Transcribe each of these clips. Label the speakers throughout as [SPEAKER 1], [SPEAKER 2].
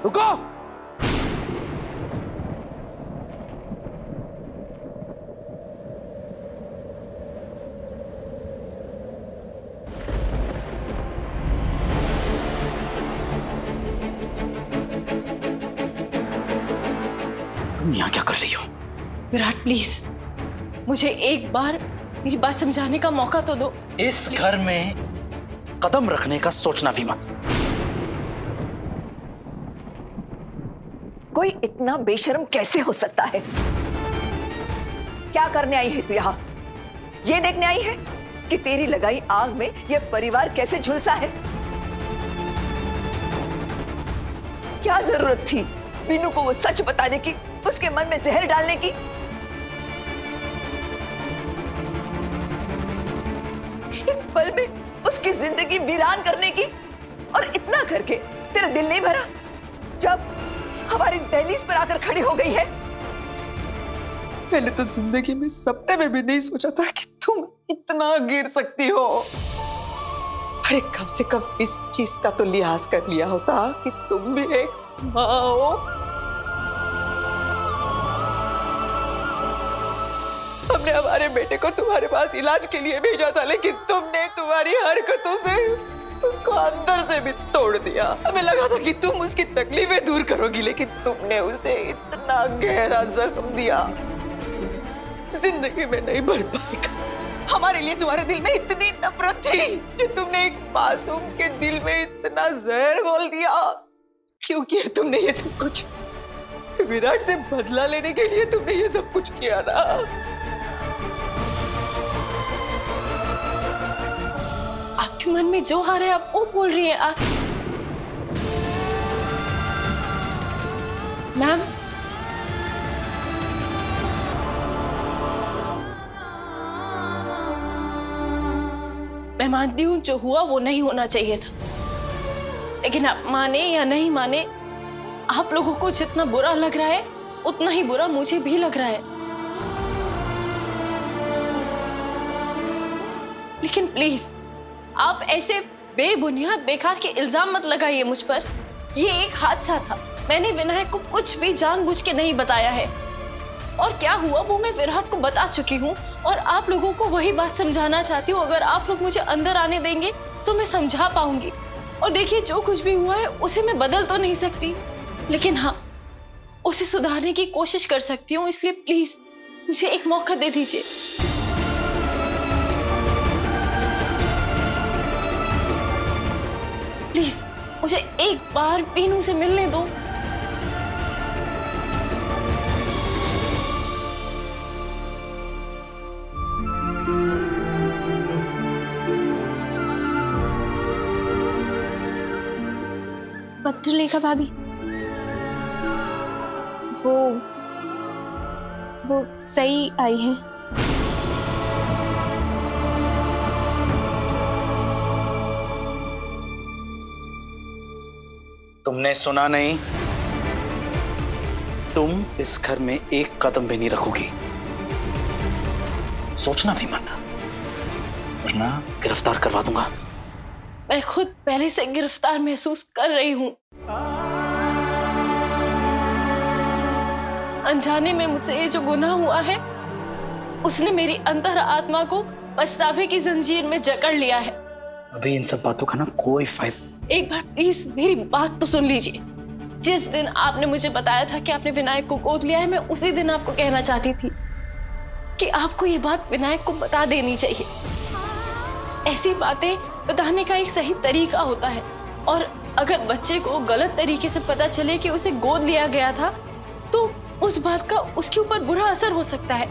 [SPEAKER 1] रुको। तुम यहां क्या कर रही हो?
[SPEAKER 2] विराट प्लीज मुझे एक बार मेरी बात समझाने का मौका तो दो।
[SPEAKER 1] इस घर में कदम रखने का सोचना भी मत।
[SPEAKER 3] कोई इतना बेशर्म कैसे हो सकता है? क्या करने आई है तू यहाँ? ये देखने आई है कि तेरी लगाई आग में यह परिवार कैसे झुलसा है? क्या जरूरत थी मीनू को वो सच बताने की, उसके मन में जहर डालने की? एक पल में उसकी जिंदगी वीरान करने की, और इतना करके तेरा दिल नहीं भरा जब हमारी दहलीज पर आकर खड़ी हो गई है?
[SPEAKER 4] मैंने तो जिंदगी में सपने में भी नहीं सोचा था कि तुम इतना गिर सकती हो। अरे कम से कम इस चीज का तो लिहाज कर लिया होता कि तुम भी एक माँ हो। हमने हमारे बेटे को तुम्हारे पास इलाज के लिए भेजा था, लेकिन तुमने तुम्हारी हरकतों से उसको अंदर से भी तोड़ दिया। हमें लगा था कि तुम उसकी तकलीफें दूर करोगी, लेकिन तुमने उसे इतना गहरा जख्म दिया, जिंदगी में नहीं भर पाएगा। हमारे लिए तुम्हारे दिल में इतनी नफरत थी जो तुमने एक मासूम के दिल में इतना जहर घोल दिया। क्यों किया तुमने ये सब कुछ? विराट से बदला लेने के लिए तुमने ये सब कुछ किया ना?
[SPEAKER 2] आपके मन में जो आ रहा है आप वो बोल रही हैं। मैम मैं मानती हूँ जो हुआ वो नहीं होना चाहिए था, लेकिन आप माने या नहीं माने, आप लोगों को जितना बुरा लग रहा है उतना ही बुरा मुझे भी लग रहा है। लेकिन प्लीज आप ऐसे बेबुनियाद बेकार के इल्जाम मत लगाइए मुझ पर। ये एक हादसा था, मैंने विनायक को कुछ भी जानबूझ के नहीं बताया है, और क्या हुआ वो मैं विराट को बता चुकी हूँ, और आप लोगों को वही बात समझाना चाहती हूँ। अगर आप लोग मुझे अंदर आने देंगे तो मैं समझा पाऊंगी। और देखिए जो कुछ भी हुआ है उसे मैं बदल तो नहीं सकती, लेकिन हाँ उसे सुधारने की कोशिश कर सकती हूँ। इसलिए प्लीज मुझे एक मौका दे दीजिए। प्लीज मुझे एक बार मीनू से मिलने दो।
[SPEAKER 5] पत्रलेखा भाभी, वो सही आई है।
[SPEAKER 1] तुमने सुना नहीं? तुम इस घर में एक कदम भी नहीं रखोगी। सोचना भी मत, वरना गिरफ्तार करवा दूंगा।
[SPEAKER 2] मैं खुद पहले से गिरफ्तार महसूस कर रही हूँ। अनजाने में मुझसे ये जो गुनाह हुआ है उसने मेरी अंतर आत्मा को पछतावे की जंजीर में जकड़ लिया है।
[SPEAKER 1] अभी इन सब बातों का ना कोई फायदा।
[SPEAKER 2] एक बार प्लीज मेरी बात तो सुन लीजिए। जिस दिन आपने मुझे बताया था कि आपने विनायक को गोद लिया है, मैं उसी दिन आपको कहना चाहती थी कि आपको ये बात विनायक को बता देनी चाहिए। ऐसी बातें बताने का एक सही तरीका होता है, और अगर बच्चे को गलत तरीके से पता चले कि उसे गोद लिया गया था तो उस बात का उसके ऊपर बुरा असर हो सकता है।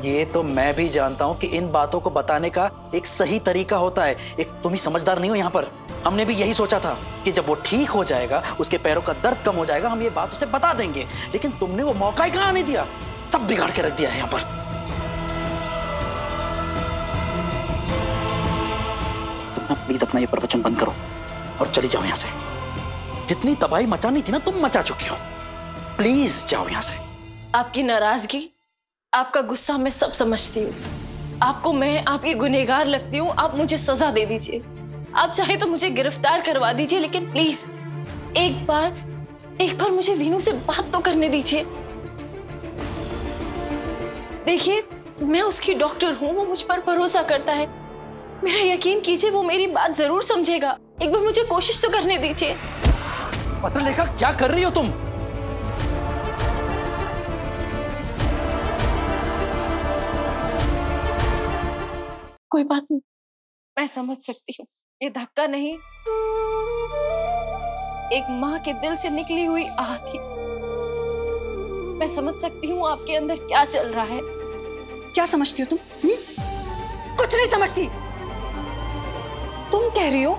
[SPEAKER 1] ये तो मैं भी जानता हूँ कि इन बातों को बताने का एक सही तरीका होता है। एक तुम ही समझदार नहीं हो यहाँ पर। हमने भी यही सोचा था कि जब वो ठीक हो जाएगा, उसके पैरों का दर्द कम हो जाएगा, हम ये बात उसे बता देंगे, लेकिन तुमने वो मौका ही कहाँ नहीं दिया। सब बिगाड़ के रख दिया है यहाँ पर। तुम ना प्लीज अपना ये प्रवचन बंद करो और चली जाओ यहाँ से। जितनी तबाही मचानी थी ना तुम मचा चुकी हो। प्लीज जाओ यहाँ से।
[SPEAKER 2] आपकी नाराजगी, आपका गुस्सा मैं सब समझती हूँ। आपको मैं आपकी गुनहगार लगती हूँ। आप मुझे सजा दे दीजिए। आप चाहे तो मुझे गिरफ्तार करवा दीजिए, लेकिन प्लीज एक बार एक बार मुझे वीनू से बात तो करने दीजिए। देखिए, मैं उसकी डॉक्टर हूँ, वो मुझ पर भरोसा करता है। मेरा यकीन कीजिए, वो मेरी बात जरूर समझेगा। एक बार मुझे कोशिश तो करने दीजिए।
[SPEAKER 1] पत्र लेखा, क्या कर रही हो तुम?
[SPEAKER 2] कोई बात नहीं, मैं समझ सकती हूँ। ये धक्का नहीं, एक माँ के दिल से निकली हुई आह थी। मैं समझ सकती हूँ आपके अंदर क्या चल रहा है।
[SPEAKER 6] क्या समझती हो तुम? कुछ नहीं समझती। तुम कह रही हो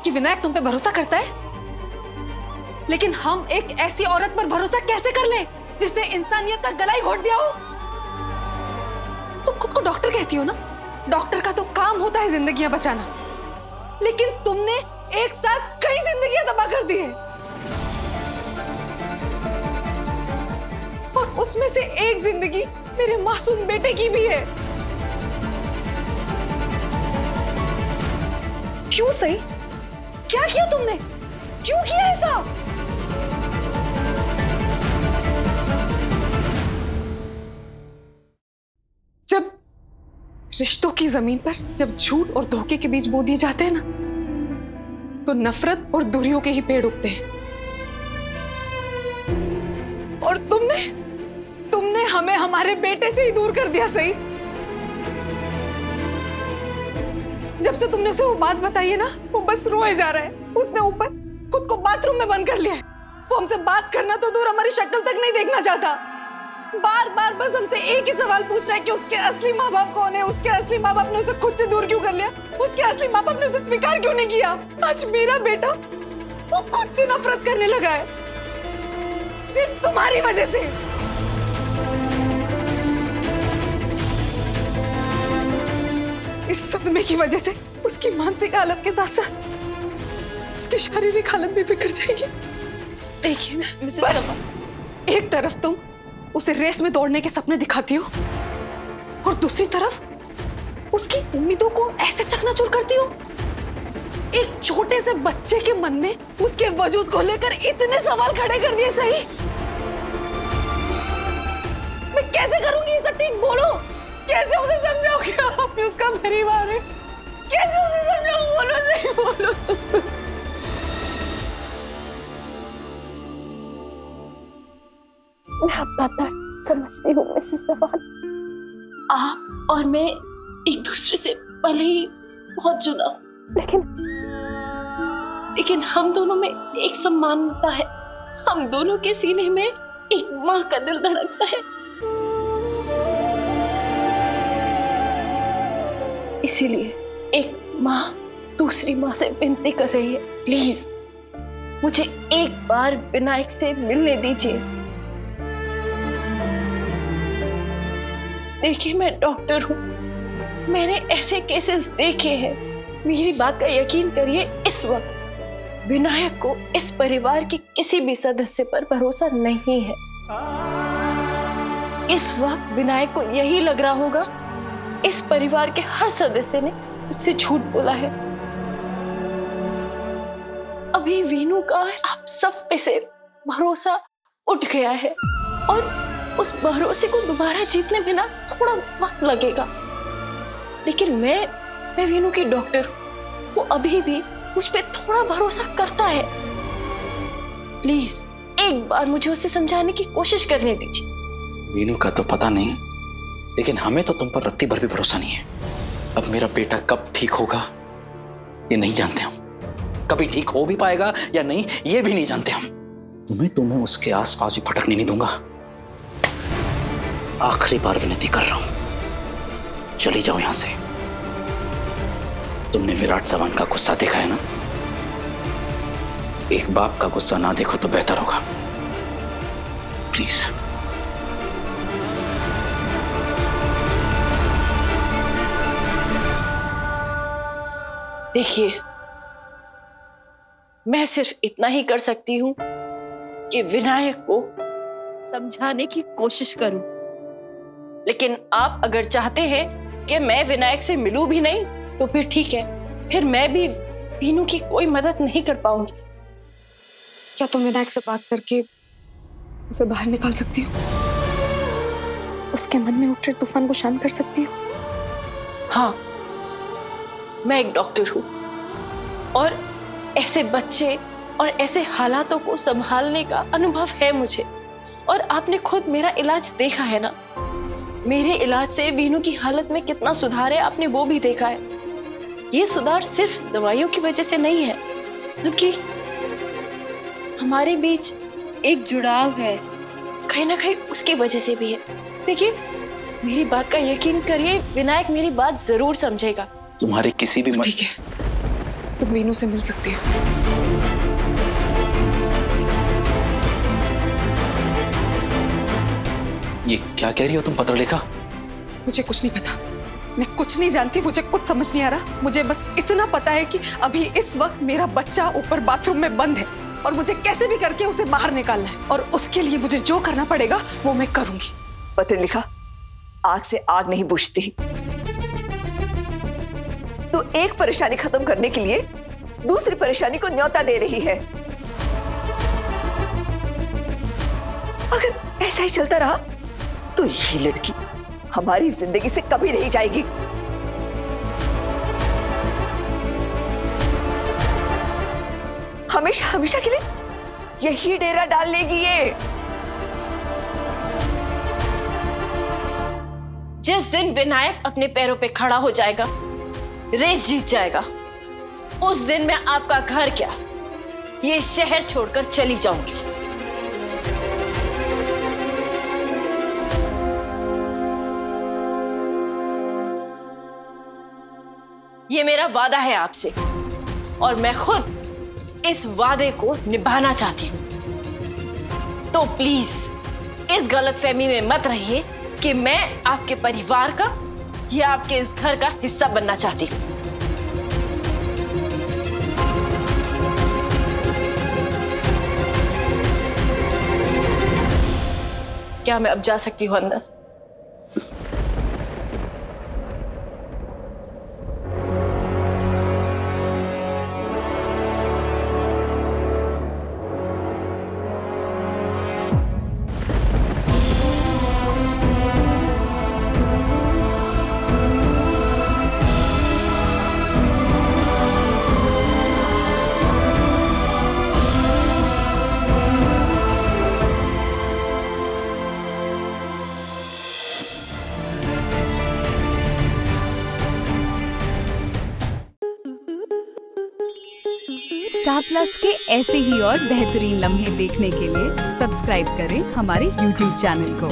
[SPEAKER 6] कि विनायक तुम पे भरोसा करता है, लेकिन हम एक ऐसी औरत पर भरोसा कैसे कर लें जिसने इंसानियत का गला ही घोट दिया हो? तुम खुद को डॉक्टर कहती हो ना, डॉक्टर का तो काम होता है जिंदगियां बचाना, लेकिन तुमने एक साथ कई जिंदगियां तबाह कर दी है, और उसमें से एक जिंदगी मेरे मासूम बेटे की भी है। क्यों सही? क्या किया तुमने? क्यों किया ऐसा? जब रिश्तों की जमीन पर जब झूठ और धोखे के बीज बो दिए जाते हैं ना, तो नफरत और दूरियों के ही पेड़ उगते हैं। और तुमने हमें हमारे बेटे से ही दूर कर दिया। सही, जब से तुमने उसे वो बात बताई है ना, वो बस रोए जा रहा है। उसने ऊपर खुद को बाथरूम में बंद कर लिया है। वो हमसे बात करना तो दूर, हमारी शक्ल तक नहीं देखना चाहता। बार बार बस हमसे एक ही सवाल पूछ रहा है कि उसके असली माँ बाप कौन है। उसके असली माँ बाप ने उसे खुद से दूर क्यों कर लिया? उसके असली माँ बाप ने उसे स्वीकार क्यों नहीं किया? आज मेरा बेटा वो खुद से नफरत करने लगा है, सिर्फ तुम्हारी वजह से। इस सदमे की वजह से उसकी मानसिक हालत के साथ साथ उसकी शारीरिक हालत भी बिगड़ जाएगी।
[SPEAKER 2] देखिए मिसेस लम्बा,
[SPEAKER 6] एक तरफ तुम उसे रेस में दौड़ने के सपने दिखाती हो, और दूसरी तरफ उसकी उम्मीदों को ऐसे चकनाचूर करती हो। एक छोटे से बच्चे के मन में उसके वजूद को लेकर इतने सवाल खड़े कर दिए। सही, मैं कैसे करूंगी ये सब ठीक? बोलो, कैसे उसे समझाओ कि आप भी उसका परिवार है? कैसे उसे समझाओ? बोलो, सही बोलो तुम।
[SPEAKER 2] मैं आपका दर्द समझती हूँ मिसेस सवान। आप और मैं एक दूसरे से भले ही बहुत जुदा हूँ, लेकिन हम दोनों में एक समानता है। हम दोनों के सीने में एक माँ का दिल धड़कता है। इसीलिए एक माँ दूसरी माँ से विनती कर रही है, प्लीज मुझे एक बार विनायक से मिलने दीजिए। देखिए, मैं डॉक्टर हूँ, मैंने ऐसे केसेस देखे हैं। मेरी बात का यकीन करिए, इस वक्त विनायक को इस परिवार के किसी भी सदस्य पर भरोसा नहीं है। इस वक्त विनायक को यही लग रहा होगा इस परिवार के हर सदस्य ने उससे झूठ बोला है। अभी वीनू का आप सब पे से भरोसा उठ गया है, और उस भरोसे को दोबारा जीतने में ना थोड़ा वक्त लगेगा। लेकिन मैं वीनू की डॉक्टर हूँ, वो अभी भी मुझ पे थोड़ा भरोसा करता है। प्लीज एक बार मुझे उसे समझाने की कोशिश करने दीजिए।
[SPEAKER 1] वीनू का तो पता नहीं, लेकिन हमें तो तुम पर रत्ती भर भी भरोसा नहीं है। अब मेरा बेटा कब ठीक होगा ये नहीं जानते हम। कभी ठीक हो भी पाएगा या नहीं ये भी नहीं जानते हम। तुम्हें उसके आसपास भी फटकने नहीं दूंगा। आखिरी बार विनती कर रहा हूं, चली जाओ यहां से। तुमने विराट सवान का गुस्सा देखा है ना? एक बाप का गुस्सा ना देखो तो बेहतर होगा। प्लीज।
[SPEAKER 2] देखिए, मैं सिर्फ इतना ही कर सकती हूँ कि विनायक को समझाने की कोशिश करूं। लेकिन आप अगर चाहते हैं कि मैं विनायक से मिलूं भी नहीं तो फिर ठीक है, फिर मैं भी वीनू की कोई मदद नहीं कर पाऊंगी।
[SPEAKER 6] क्या तुम विनायक से बात करके उसे बाहर निकाल सकती हो? उसके मन में उठ रहे तूफान को शांत कर सकती हो?
[SPEAKER 2] हाँ, मैं एक डॉक्टर हूँ और ऐसे बच्चे और ऐसे हालातों को संभालने का अनुभव है मुझे। और आपने खुद मेरा इलाज देखा है ना, मेरे इलाज से वीनू की हालत में कितना सुधार है, आपने वो भी देखा है। ये सुधार सिर्फ दवाइयों की वजह से नहीं है, बल्कि हमारे बीच एक जुड़ाव है, कहीं ना कहीं उसकी वजह से भी है। देखिए, मेरी बात का यकीन करिए, विनायक मेरी बात जरूर समझेगा।
[SPEAKER 1] तुम्हारे किसी भी
[SPEAKER 6] ठीक है, तुम वीनू से मिल सकती हो।
[SPEAKER 1] ये क्या कह रही हो तुम पत्रलेखा?
[SPEAKER 6] मुझे कुछ नहीं पता, मैं कुछ नहीं जानती, मुझे कुछ समझ नहीं आ रहा। मुझे बस इतना पता है कि अभी इस वक्त मेरा बच्चा ऊपर बाथरूम में बंद है और मुझे कैसे भी करके उसे बाहर निकालना है, और उसके लिए मुझे जो करना पड़ेगा वो मैं करूंगी।
[SPEAKER 3] पत्रलेखा, आग से आग नहीं बुझती। तू एक परेशानी खत्म करने के लिए दूसरी परेशानी को न्योता दे रही है। अगर ऐसा ही चलता रहा तो ये लड़की हमारी जिंदगी से कभी नहीं जाएगी। हमेशा हमेशा के लिए यही डेरा डाल लेगी ये।
[SPEAKER 2] जिस दिन विनायक अपने पैरों पे खड़ा हो जाएगा, रेस जीत जाएगा, उस दिन मैं आपका घर क्या, ये शहर छोड़कर चली जाऊंगी। ये मेरा वादा है आपसे, और मैं खुद इस वादे को निभाना चाहती हूं। तो प्लीज इस गलतफहमी में मत रहिए कि मैं आपके परिवार का या आपके इस घर का हिस्सा बनना चाहती हूं। क्या मैं अब जा सकती हूं अंदर?
[SPEAKER 7] स्टार प्लस के ऐसे ही और बेहतरीन लम्हे देखने के लिए सब्सक्राइब करें हमारे YouTube चैनल को।